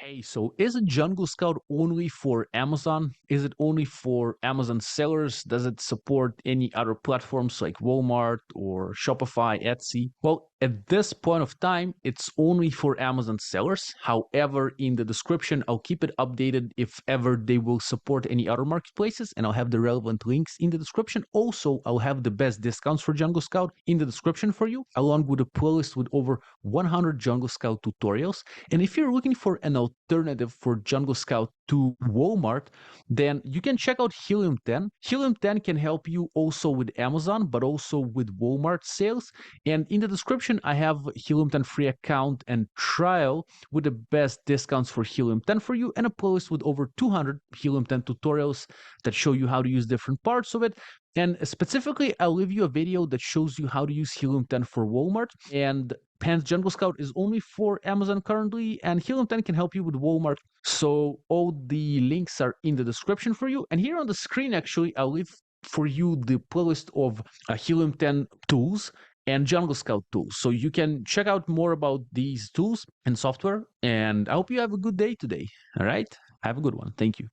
Hey, so is a Jungle Scout only for Amazon? Is it only for Amazon sellers? Does it support any other platforms like Walmart or Shopify, Etsy? Well, at this point of time, it's only for Amazon sellers. However, in the description, I'll keep it updated if ever they will support any other marketplaces, and I'll have the relevant links in the description. Also, I'll have the best discounts for Jungle Scout in the description for you, along with a playlist with over 100 Jungle Scout tutorials. And if you're looking for an alternative for Jungle Scout to Walmart, then you can check out Helium 10. Helium 10 can help you also with Amazon, but also with Walmart sales. And in the description, I have Helium 10 free account and trial with the best discounts for Helium 10 for you, and a playlist with over 200 Helium 10 tutorials that show you how to use different parts of it. And specifically, I'll leave you a video that shows you how to use Helium 10 for Walmart. And hence, Jungle Scout is only for Amazon currently, and Helium 10 can help you with Walmart. So all the links are in the description for you. And here on the screen, actually, I'll leave for you the playlist of Helium 10 tools and Jungle Scout tools. So you can check out more about these tools and software. And I hope you have a good day today. All right. Have a good one. Thank you.